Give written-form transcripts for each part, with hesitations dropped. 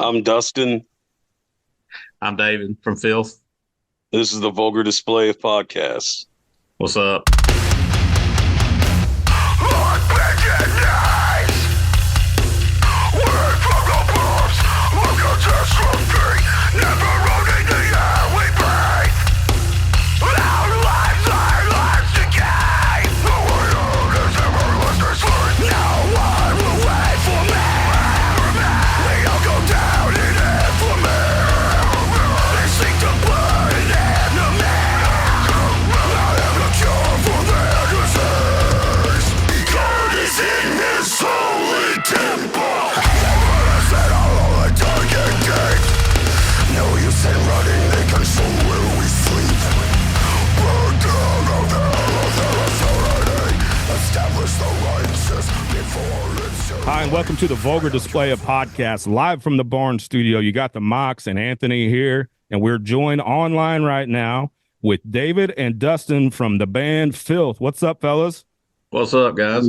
I'm Dustin. I'm David from Filth. This is the Vulgar Display of Podcasts. What's up? Hi, and welcome to the Vulgar Display of Podcasts, live from the Barn Studio. You got the Mox and Anthony here, and we're joined online right now with David and Dustin from the band Filth. What's up, fellas? What's up, guys?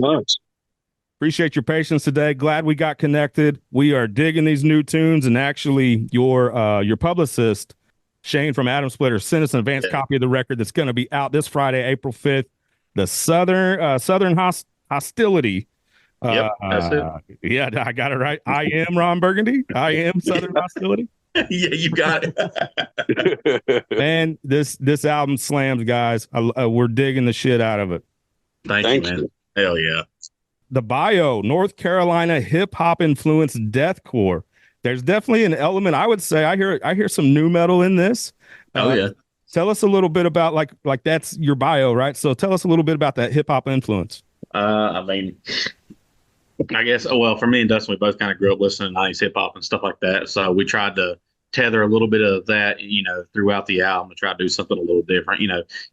Appreciate your patience today. Glad we got connected. We are digging these new tunes, and actually, your publicist, Shane from Adam Splitter, sent us an advanced copy of the record that's going to be out this Friday, April 5th. The Southern Hostility. Yep, that's it. Yeah, I got it right. I am Ron Burgundy. I am Southern Hostility. Yeah, you got it. Man, this album slams, guys. We're digging the shit out of it. Thank you, man. Hell yeah. The bio, North Carolina hip hop influenced deathcore. There's definitely an element. I would say I hear some new metal in this. Oh yeah. Tell us a little bit about like that's your bio, right? So tell us a little bit about that hip hop influence. I guess, well, for me and Dustin, we both kind of grew up listening to 90s hip hop and stuff like that. So we tried to tether a little bit of that, throughout the album to try to do something a little different,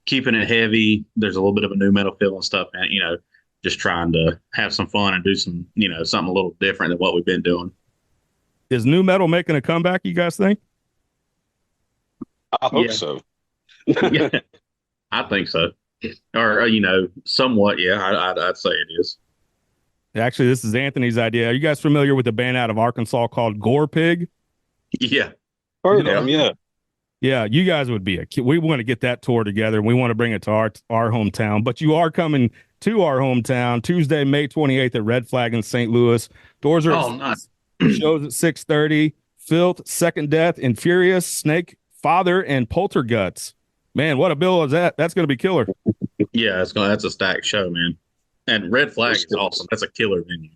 keeping it heavy. There's a little bit of a new metal feel and stuff, and, just trying to have some fun and do some, something a little different than what we've been doing. Is new metal making a comeback, you guys think? I hope so. Yeah, I think so. Or, somewhat, yeah, I'd say it is. Actually, this is Anthony's idea. Are you guys familiar with a band out of Arkansas called Gore Pig? Yeah. Heard of them, yeah. Yeah, you guys would be we want to get that tour together, and we want to bring it to our hometown. But you are coming to our hometown Tuesday, May 28th at Red Flag in St. Louis. Doors are nice. Shows at 6:30. Filth, Second Death, Infurious, Snake, Father, and Polterguts. Man, what a bill is that? That's going to be killer. Yeah, that's a stacked show, man. And Red Flag is awesome. That's a killer venue.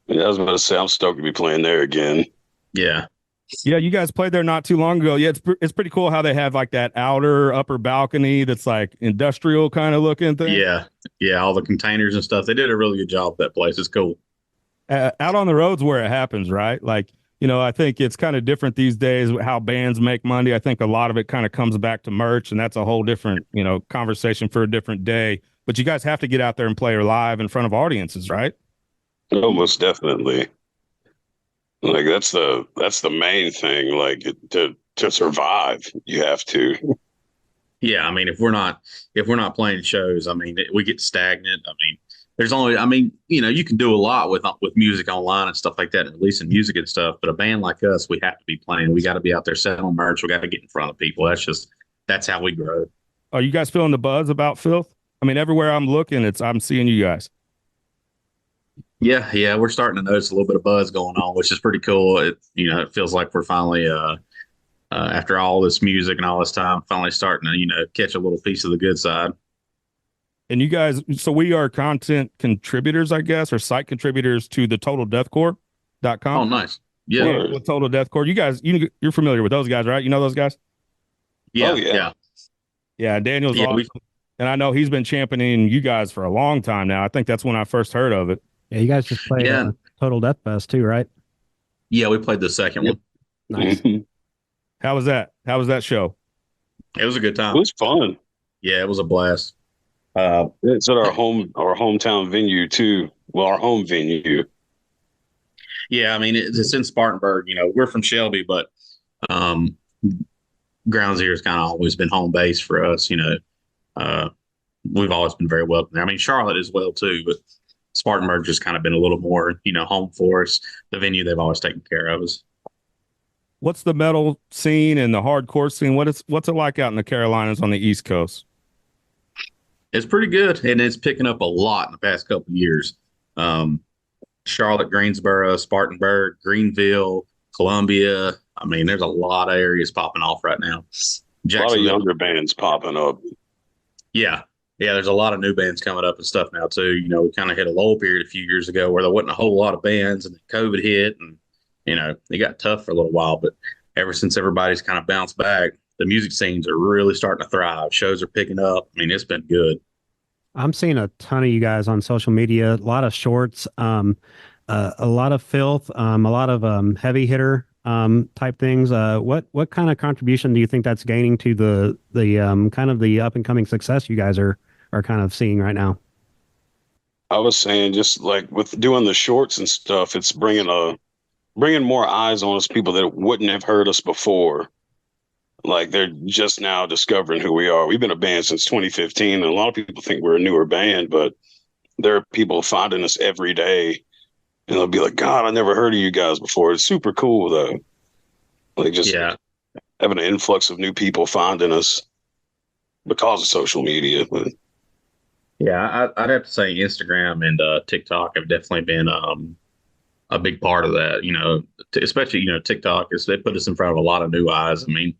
Yeah, I was about to say, I'm stoked to be playing there again. Yeah. Yeah, you guys played there not too long ago. Yeah, it's pretty cool how they have like that upper balcony that's like industrial kind of looking thing. Yeah. Yeah, all the containers and stuff. They did a really good job with that place. It's cool. Out on the road's where it happens, right? Like, I think it's kind of different these days how bands make money. I think a lot of it kind of comes back to merch, and that's a whole different, conversation for a different day. But you guys have to get out there and play live in front of audiences, right? Oh, most definitely. Like that's the main thing. Like to survive, you have to. Yeah, I mean, if we're not playing shows, I mean, we get stagnant. I mean, you can do a lot with music online and stuff like that, and releasing music and stuff. But a band like us, we have to be playing. We got to be out there selling merch. We got to get in front of people. That's how we grow. Are you guys feeling the buzz about Filth? I mean, everywhere I'm looking, I'm seeing you guys. Yeah, we're starting to notice a little bit of buzz going on, which is pretty cool. It feels like we're finally, after all this music and all this time, finally starting to, catch a little piece of the good side. And you guys, so we are content contributors, I guess, or site contributors to the totaldeathcore.com. Oh, nice. Yeah. With Total Deathcore. You guys, you're familiar with those guys, right? You know those guys? Yeah. Oh, yeah. Yeah, Daniel's awesome. And I know he's been championing you guys for a long time now. I think that's when I first heard of it. Yeah, you guys just played Total Death Fest too, right? Yeah, we played the second one. Nice. How was that? How was that show? It was a good time. It was fun. Yeah, it was a blast. It's at our hometown venue too. Well, our home venue. Yeah, I mean, it's in Spartanburg. We're from Shelby, but Ground Zero has kind of always been home base for us. We've always been very welcome there. I mean, Charlotte as well too, but Spartanburg just kind of been a little more, home for us. The venue they've always taken care of us. What's the metal scene and the hardcore scene? What's it like out in the Carolinas on the East Coast? It's pretty good, and it's picking up a lot in the past couple of years. Um, Charlotte, Greensboro, Spartanburg, Greenville, Columbia. I mean, there's a lot of areas popping off right now. A lot of younger bands popping up. Yeah. Yeah, there's a lot of new bands coming up and stuff now too. You know, we kind of hit a lull period a few years ago where there wasn't a whole lot of bands, and then COVID hit, and you know, it got tough for a little while. But ever since everybody's kind of bounced back, the music scenes are really starting to thrive. Shows are picking up. I mean, it's been good. I'm seeing a ton of you guys on social media, a lot of shorts, a lot of filth, a lot of heavy hitter type things. What kind of contribution do you think that's gaining to the kind of the up and coming success you guys are kind of seeing right now? I was saying, just like with doing the shorts and stuff, it's bringing more eyes on us, people that wouldn't have heard us before. Like they're just now discovering who we are. We've been a band since 2015, and a lot of people think we're a newer band, but there are people finding us every day, and they'll be like, "God, I never heard of you guys before." It's super cool though. Like just having an influx of new people finding us because of social media. But yeah, I'd have to say Instagram and TikTok have definitely been a big part of that. You know, especially TikTok they put us in front of a lot of new eyes. I mean,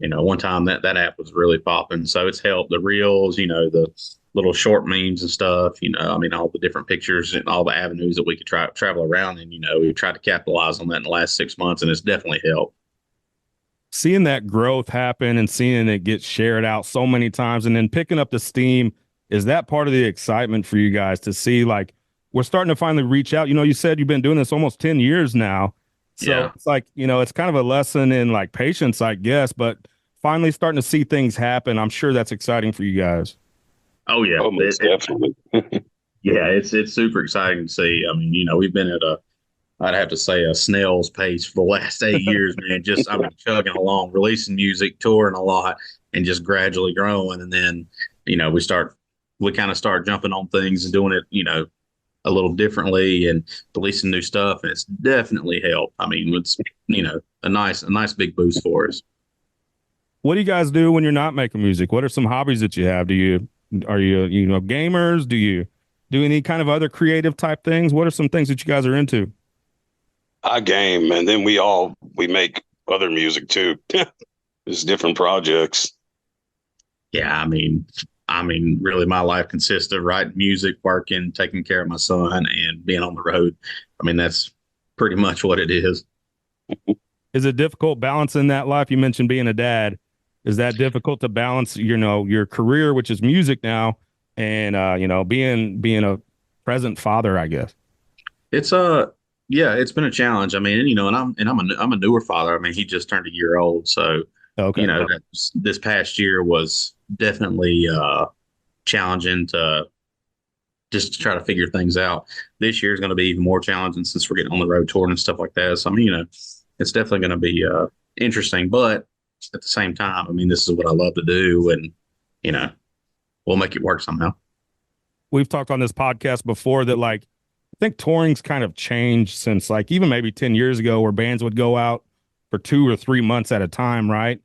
one time that app was really popping, so it's helped the reels, the little short memes and stuff. I mean, all the different pictures and all the avenues that we could travel around, and we've tried to capitalize on that in the last 6 months, and it's definitely helped. Seeing that growth happen and seeing it get shared out so many times, and then picking up the steam. Is that part of the excitement for you guys to see, like, we're starting to finally reach out? You said you've been doing this almost 10 years now. So It's like, it's kind of a lesson in like patience, I guess, but finally starting to see things happen. I'm sure that's exciting for you guys. Oh yeah. Definitely. Yeah, it's super exciting to see. I mean, we've been at I'd have to say a snail's pace for the last 8 years, man. Just, I mean, chugging along, releasing music, touring a lot, and just gradually growing. And then, we kind of start jumping on things and doing it, a little differently and releasing new stuff. And it's definitely helped. I mean, it's, a nice big boost for us. What do you guys do when you're not making music? What are some hobbies that you have? Are you gamers? Do you do any kind of other creative type things? What are some things that you guys are into? I game, and then we make other music too. Just different projects. Yeah, I mean, really, my life consists of writing music, working, taking care of my son, and being on the road. I mean, that's pretty much what it is. Is it difficult balancing that life? You mentioned being a dad. Is that difficult to balance, your career, which is music now, and being a present father, I guess? It's yeah, it's been a challenge. I mean, I'm a newer father. I mean, he just turned a year old, so okay. This past year was definitely challenging to try to figure things out. This year is going to be even more challenging since we're getting on the road touring and stuff like that. So I mean, it's definitely going to be interesting, but at the same time, I mean, this is what I love to do, and we'll make it work somehow. We've talked on this podcast before that, like, I think touring's kind of changed since, like, even maybe 10 years ago, where bands would go out for 2 or 3 months at a time, right?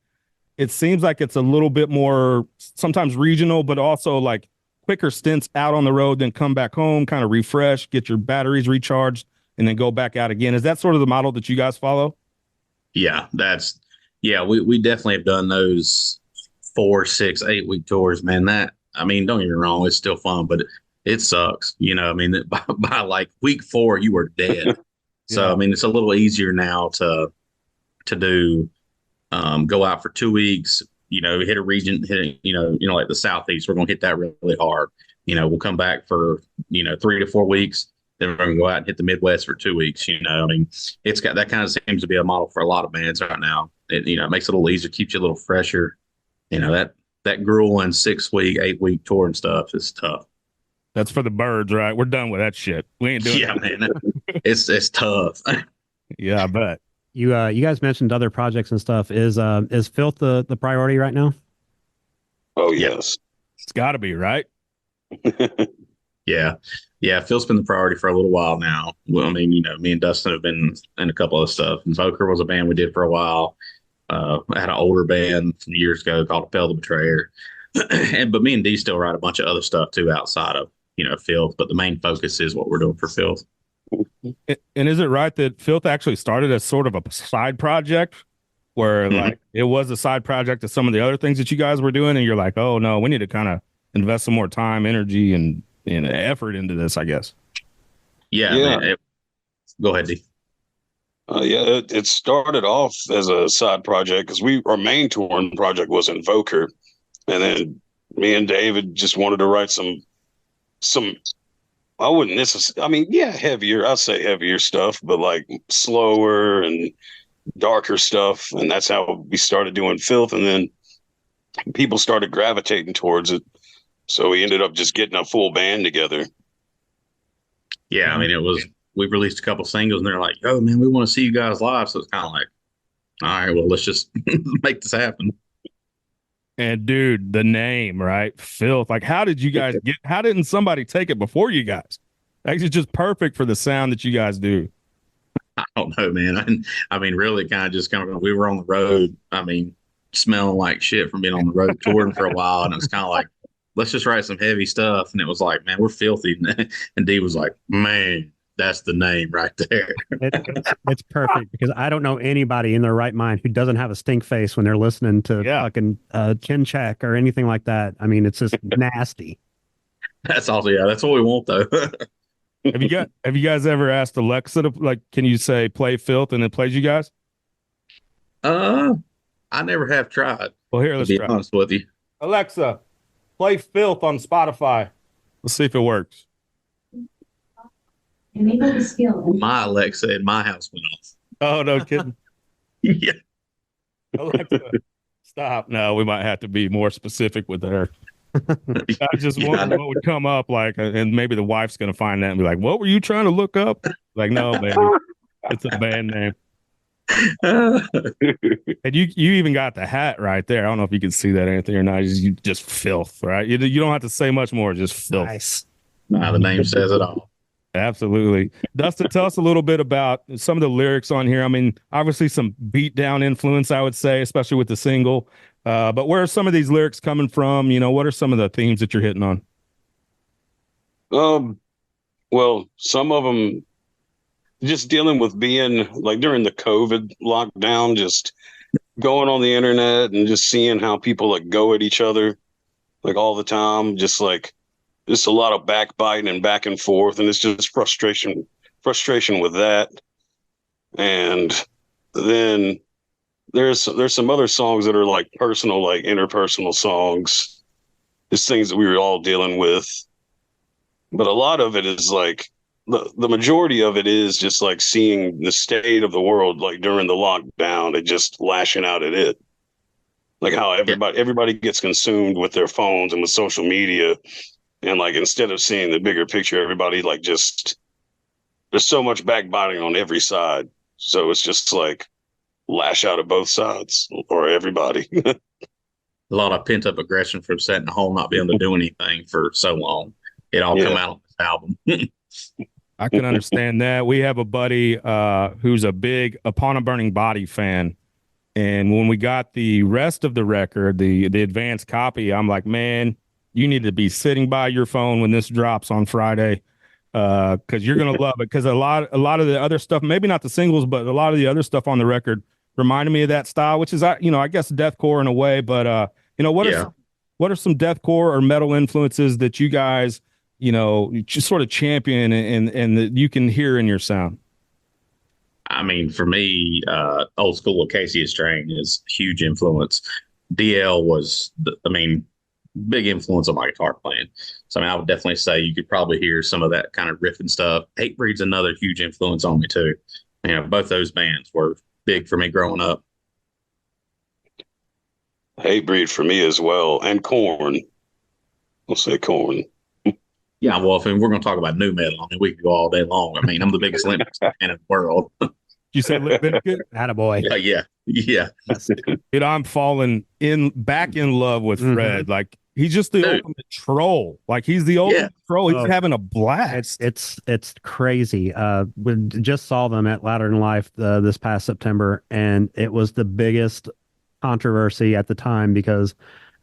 It seems like it's a little bit more sometimes regional, but also like quicker stints out on the road, then come back home, kind of refresh, get your batteries recharged, and then go back out again. Is that sort of the model that you guys follow? Yeah, we definitely have done those 4, 6, 8 week tours, man. That, I mean, don't get me wrong, it's still fun, but it sucks. I mean, by like week 4, you were dead. So, I mean, it's a little easier now to do, go out for 2 weeks, hit a region, like the Southeast. We're going to hit that really hard. We'll come back for, 3 to 4 weeks. Then we're going to go out and hit the Midwest for 2 weeks. I mean, it's got, that kind of seems to be a model for a lot of bands right now. It, it makes it a little easier, keeps you a little fresher. That grueling 6 week, 8 week tour and stuff is tough. That's for the birds, right? We're done with that shit. We ain't doing it. Man. It's tough. Yeah, I bet. You guys mentioned other projects and stuff. Is Filth the priority right now? Oh yes, it's got to be, right? Yeah. Yeah. Phil's been the priority for a little while now. Well, I mean, me and Dustin have been in a couple of stuff. And Vulgar was a band we did for a while. I had an older band from years ago called Propel the Betrayer. But me and D still write a bunch of other stuff too outside of, Filth. But the main focus is what we're doing for Filth. And is it right that Filth actually started as sort of a side project where like it was a side project of some of the other things that you guys were doing, and you're like, oh no, we need to kind of invest some more time, energy, and effort into this, I guess. Yeah. Man, go ahead, D. It started off as a side project because our main touring project was in Vulgar, and then me and David just wanted to write some. I wouldn't necessarily. I mean, yeah, heavier. I'd say heavier stuff, but like slower and darker stuff, and that's how we started doing Filth, and then people started gravitating towards it, so we ended up just getting a full band together. Yeah, I mean, we released a couple singles, and they're like, "Oh man, we want to see you guys live." So it's kind of like, all right, well, let's just make this happen. And dude, the name, right? Filth. Like, how didn't somebody take it before you guys? Like, it's just perfect for the sound that you guys do. I don't know, man. I mean, really kind of we were on the road. I mean, smelling like shit from being on the road touring for a while. And it was kind of like, let's just write some heavy stuff. And it was like, man, we're filthy. And D was like, man, that's the name right there. It's perfect because I don't know anybody in their right mind who doesn't have a stink face when they're listening to fucking Chin Check or anything like that. I mean, it's just nasty. That's also, that's what we want though. Have you guys ever asked Alexa to, like, can you say play Filth and it plays you guys? I never have tried. Well, here, let's be try. honest with you. Alexa, play Filth on Spotify. Let's see if it works. Enable the skill. My Alexa in my house went off. Oh, no kidding. Yeah. Alexa, stop. No, we might have to be more specific with her. I just wondered what would come up, like, and maybe the wife's going to find that and be like, what were you trying to look up? Like, no, baby, it's a band name. And you even got the hat right there. I don't know if you can see that, Anthony, or not. You just Filth, right? You don't have to say much more, just Filth. Nice. Nah, the name says it all. Absolutely. Dustin, tell us a little bit about some of the lyrics on here. I mean, obviously some beat down influence, I would say, especially with the single. But where are some of these lyrics coming from? What are some of the themes that you're hitting on? Well, some of them just dealing with being like during the COVID lockdown, just going on the internet and just seeing how people like go at each other like all the time, just a lot of backbiting and back and forth, and it's just frustration with that. And then there's some other songs that are like personal, like interpersonal songs, just things that we were all dealing with. But a lot of it is like the majority of it is just like seeing the state of the world like during the lockdown and just lashing out at it. Like how everybody gets consumed with their phones and with social media. And like, instead of seeing the bigger picture, everybody like just, there's so much backbiting on every side. So it's just like lash out at both sides or everybody. A lot of pent up aggression from sitting at home, not being able to do anything for so long. It all come out on this album. I can understand that. We have a buddy who's a big Upon a Burning Body fan. And when we got the rest of the record, the advanced copy, I'm like, man, you need to be sitting by your phone when this drops on Friday, because you're gonna love it. Because a lot of the other stuff, maybe not the singles, but a lot of the other stuff on the record reminded me of that style, which is I guess deathcore in a way. But what are some deathcore or metal influences that you guys just sort of champion and that you can hear in your sound? I mean, for me, old school Acacia Strain is a huge influence. DL was, big influence on my guitar playing. So, I would definitely say you could probably hear some of that kind of riffing stuff. Hatebreed's another huge influence on me, too. Both those bands were big for me growing up. Hatebreed for me as well. And Korn. I'll say Korn. Yeah, well, if we're going to talk about new metal, we could go all day long. I'm the biggest Limp Bizkit fan in the world. You say Limp Bizkit? Attaboy. Yeah. I'm falling back in love with Fred. Like, He's just the Dude. ultimate troll. Like he's the ultimate troll. He's Oh. having a blast. It's crazy. We just saw them at Louder Than Life this past September, and it was the biggest controversy at the time because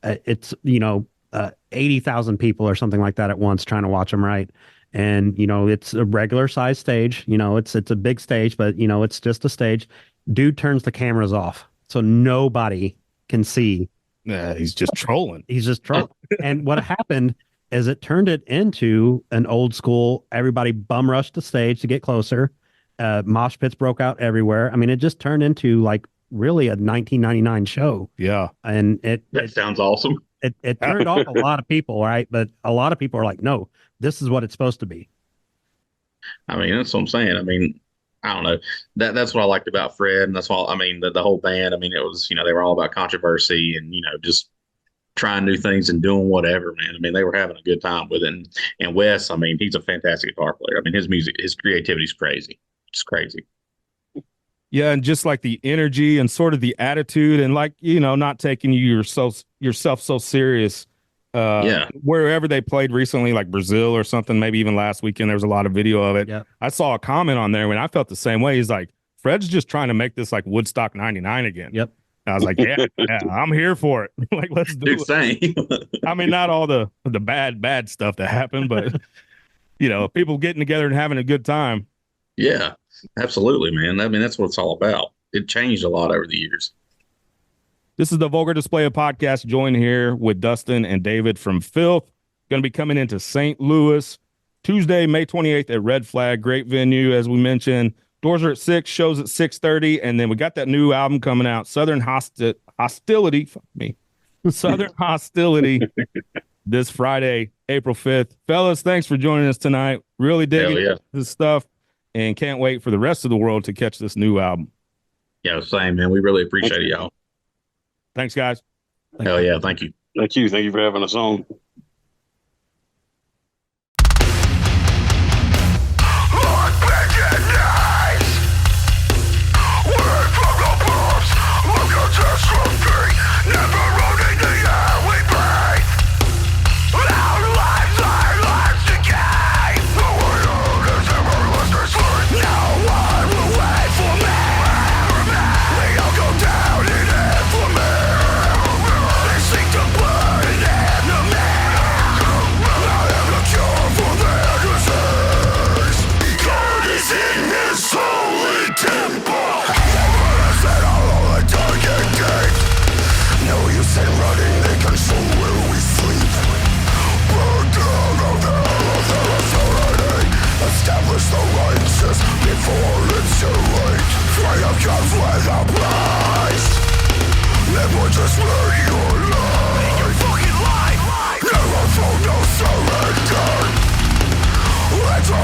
it's 80,000 people or something like that at once trying to watch them, right? And it's a regular size stage. It's a big stage, but it's just a stage. Dude turns the cameras off so nobody can see. Yeah, he's just trolling. He's just trolling. And what happened is it turned it into an old school, everybody bum rushed the stage to get closer. Mosh pits broke out everywhere. I mean, it just turned into like really a 1999 show. Yeah. And That sounds awesome. it turned off a lot of people, right? But a lot of people are like, no, this is what it's supposed to be. I mean, that's what I'm saying. I mean, I don't know. That's what I liked about Fred, and that's why I mean the whole band. I mean, it was they were all about controversy and just trying new things and doing whatever, man. I mean, they were having a good time with it. And Wes, I mean, he's a fantastic guitar player. I mean, his music, his creativity is crazy. It's crazy. Yeah, and just like the energy and sort of the attitude and like, not taking yourself so serious. Wherever they played recently, like Brazil or something, maybe even last weekend, there was a lot of video of it. Yep. I saw a comment on there when I felt the same way. He's like, Fred's just trying to make this like Woodstock 99 again. Yep. I was like, yeah, I'm here for it. Like, let's do it. Same. I mean, not all the bad stuff that happened, but people getting together and having a good time. Yeah, absolutely, man. I mean, that's what it's all about. It changed a lot over the years. This is the Vulgar Display of Podcast. Joined here with Dustin and David from Filth. Going to be coming into St. Louis Tuesday, May 28th at Red Flag. Great venue, as we mentioned. Doors are at 6, shows at 6:30, and then we got that new album coming out, Southern Hostility. Fuck me. Southern Hostility this Friday, April 5th. Fellas, thanks for joining us tonight. Really digging this stuff and can't wait for the rest of the world to catch this new album. Yeah, same, man. We really appreciate it, y'all. Thanks, guys. Hell yeah, thank you. Thank you. Thank you for having us on.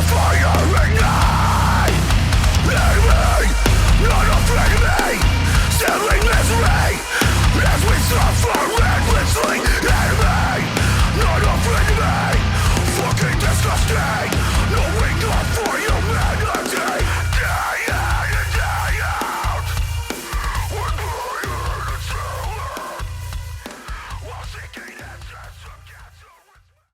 Fire ignite.